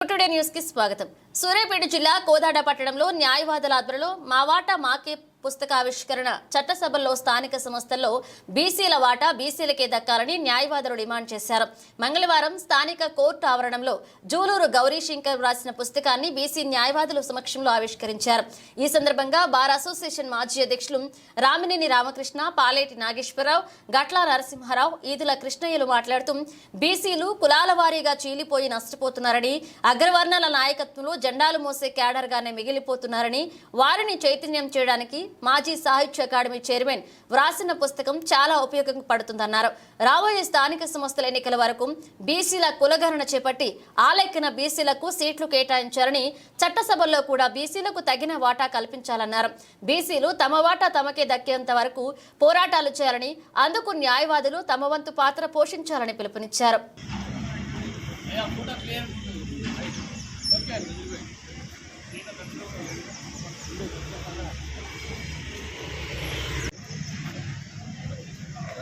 Today news కి స్వాగతం. సూర్యాపేట జిల్లా కోదాడ పట్టణంలో న్యాయవాదుల ఆధ్వర్యంలో మా వాటా మాకే పుస్తకావిష్కరణ చట్టసభల్లో స్థానిక సంస్థల్లో బీసీల వాటా బీసీలకే దక్కాలని న్యాయవాదులు డిమాండ్ చేశారు. మంగళవారం స్థానిక కోర్టు ఆవరణంలో జూలూరు గౌరీశంకర్ రాసిన పుస్తకాన్ని బీసీ న్యాయవాదుల సమక్షంలో ఆవిష్కరించారు. ఈ సందర్భంగా బార్ అసోసియేషన్ మాజీ అధ్యక్షులు రామినేని రామకృష్ణ, పాలేటి నాగేశ్వరరావు, గట్ల నరసింహారావు, ఈదుల కృష్ణయ్యలు మాట్లాడుతూ బీసీలు కులాల వారీగా చీలిపోయి నష్టపోతున్నారని, అగ్రవర్ణాల నాయకత్వంలో జెండాలు మోసే క్యాడర్ గానే మిగిలిపోతున్నారని, వారిని చైతన్యం చేయడానికి మాజీ సాహిత్య అకాడమీ చైర్మన్ వ్రాసిన పుస్తకం చాలా ఉపయోగపడుతుందన్నారు. రాబోయే స్థానిక సంస్థల ఎన్నికల వరకు బీసీల కులగణన చేపట్టి ఆ లెక్కన బీసీలకు సీట్లు కేటాయించాలని, చట్టసభల్లో కూడా బీసీలకు తగిన వాటా కల్పించాలన్నారు. బీసీలు తమ వాటా తమకే దక్కేంత వరకు పోరాటాలు చేయాలని, అందుకు న్యాయవాదులు తమ వంతు పాత్ర పోషించాలని పిలుపునిచ్చారు.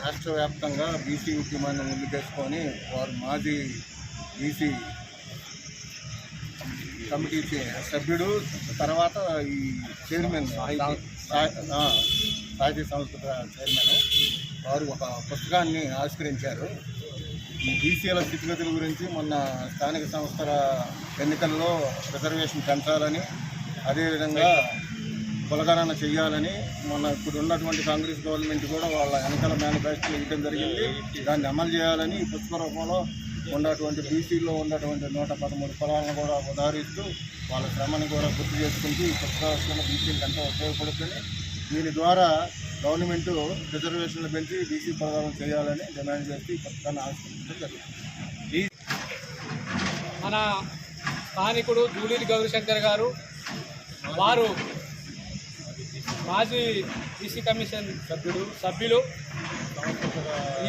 రాష్ట్ర వ్యాప్తంగా బీసీ ఉద్యమాన్ని ముందుకేసుకొని వారు మాజీ బీసీ కమిటీ సభ్యుడు, తర్వాత ఈ చైర్మన్ సాహితీ సంస్థ చైర్మన్ వారు ఒక పుస్తకాన్ని ఆవిష్కరించారు. ఈ బీసీల స్థితిగతుల గురించి మొన్న స్థానిక సంస్థల ఎన్నికల్లో రిజర్వేషన్ పెంచాలని, అదేవిధంగా కులగణన చేయాలని మొన్న ఇప్పుడు ఉన్నటువంటి కాంగ్రెస్ గవర్నమెంట్ కూడా వాళ్ళ ఎన్నికల మేనిఫెస్టో ఇవ్వడం జరిగింది. దాన్ని అమలు చేయాలని ఈ పుస్తక రూపంలో ఉన్నటువంటి బీసీలో ఉన్నటువంటి 113 కులాలను కూడా ఉదాహరిస్తూ వాళ్ళ శ్రమని కూడా గుర్తు చేసుకుంటూ ఈ పుస్తకాలు బీసీలకు ఎంతో ఉపయోగపడుతుంది. దీని ద్వారా గవర్నమెంట్ రిజర్వేషన్లు పెంచి బీసీ కులగణన చేయాలని డిమాండ్ చేస్తూ ఈ పుస్తకాన్ని ఆవిష్కరించడం జరుగుతుంది. మన స్థానికుడు జూలూరు గౌరీశంకర్ గారు వారు మాజీ బీసీ కమిషన్ సభ్యులు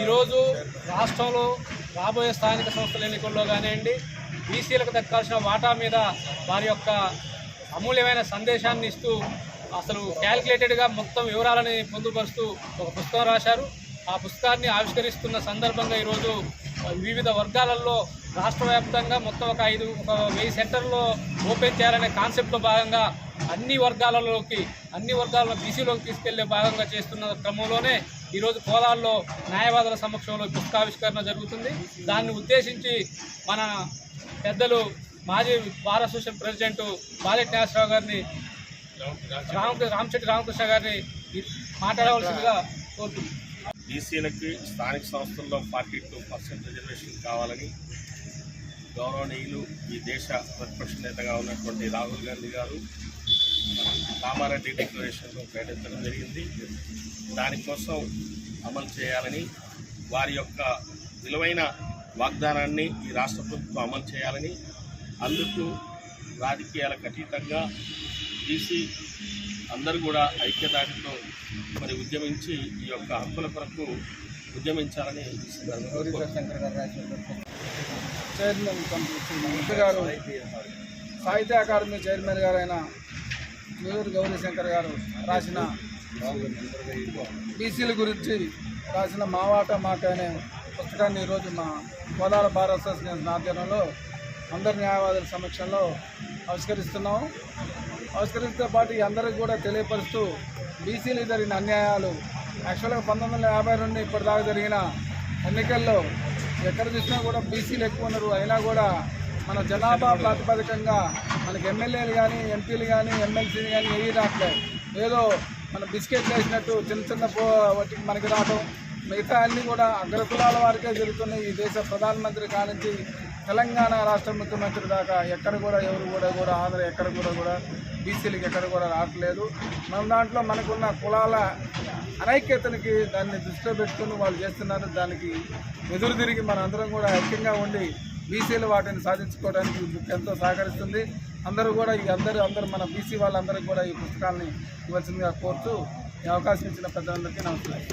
ఈరోజు రాష్ట్రంలో రాబోయే స్థానిక సంస్థల ఎన్నికల్లో కానివ్వండి, బీసీలకు దక్కాల్సిన వాటా మీద వారి యొక్క అమూల్యమైన సందేశాన్ని ఇస్తూ అసలు క్యాల్కులేటెడ్గా మొత్తం వివరాలని పొందుపరుస్తూ ఒక పుస్తకం రాశారు. ఆ పుస్తకాన్ని ఆవిష్కరిస్తున్న సందర్భంగా ఈరోజు వివిధ వర్గాలలో రాష్ట్ర వ్యాప్తంగా మొత్తం ఒక 1000 సెంటర్లో ఓపెన్ చేయాలనే కాన్సెప్ట్లో భాగంగా అన్ని వర్గాలలో బీసీలోకి తీసుకెళ్లే భాగంగా చేస్తున్న క్రమంలోనే ఈరోజు కోదాడలో న్యాయవాదుల సమక్షంలో పుస్తకావిష్కరణ జరుగుతుంది. దాన్ని ఉద్దేశించి మన పెద్దలు మాజీ bar association president Paleti Nageswara Rao గారిని, రామకృష్ణ గారిని మాట్లాడవలసిందిగా కోరుతున్నాం. బీసీలకి స్థానిక సంస్థల్లో 42% రిజర్వేషన్ కావాలని గౌరవనీయులు ఈ దేశ ప్రతిపక్ష నేతగా ఉన్నటువంటి రాహుల్ గాంధీ గారు కామారెడ్డి డిక్లరేషన్లో ప్రకటించడం జరిగింది. దానికోసం అమలు చేయాలని, వారి యొక్క విలువైన వాగ్దానాన్ని ఈ రాష్ట్ర ప్రభుత్వం అమలు చేయాలని, అందుకు రాజకీయాలకు అతీతంగా బీసీ అందరూ కూడా ఐక్యతాటితో మరి ఉద్యమించి ఈ యొక్క హక్కుల కొరకు ఉద్యమించాలని చైర్మన్ గారు, సాహిత్య అకాడమీ చైర్మన్ గారు అయిన జూలూరు గౌరీశంకర్ గారు రాసిన బీసీల గురించి రాసిన మా వాటా మాకే అనే పుస్తకాన్ని ఈరోజు మా కోదాడ బార్ అసోసియేషన్ ఆధ్వర్యంలో అందరి న్యాయవాదుల సమక్షంలో ఆవిష్కరిస్తున్నాము. ఆవిష్కరిస్తే పాటు అందరికీ కూడా తెలియపరుస్తూ బీసీలు జరిగిన అన్యాయాలు, యాక్చువల్గా 1950 నుండి ఇప్పటిదాకా జరిగిన ఎన్నికల్లో ఎక్కడ చూసినా కూడా బీసీలు ఎక్కువ ఉన్నారు. అయినా కూడా మన జనాభా ప్రాతిపదికంగా మనకి ఎమ్మెల్యేలు కానీ, ఎంపీలు కానీ, ఎమ్మెల్సీలు కానీ ఏవి రావట్లేదు. ఏదో మన బిస్కెట్లు వేసినట్టు చిన్న వాటికి మనకి రావడం, మిగతా అన్నీ కూడా అగ్రకులాల వారికే జరుగుతున్నాయి. ఈ దేశ ప్రధానమంత్రి కానించి తెలంగాణ రాష్ట్ర ముఖ్యమంత్రి దాకా ఎక్కడ కూడా ఎవరు కూడా ఆంధ్ర ఎక్కడ కూడా బీసీలకి ఎక్కడ కూడా రావట్లేదు. మన దాంట్లో మనకున్న కులాల అనైక్యతనికి దాన్ని దృష్టిలో పెట్టుకుని వాళ్ళు చేస్తున్నారు. దానికి ఎదురు తిరిగి మనందరం కూడా ఐక్యంగా ఉండి బీసీలు వాటిని సాధించుకోవడానికి ఎంతో సహకరిస్తుంది. అందరూ కూడా అందరూ మన బీసీ వాళ్ళందరికీ కూడా ఈ పుస్తకాన్ని ఇవ్వాల్సిందిగా కోరుతూ ఈ అవకాశం ఇచ్చిన పెద్దలందరికీ నమస్కారం.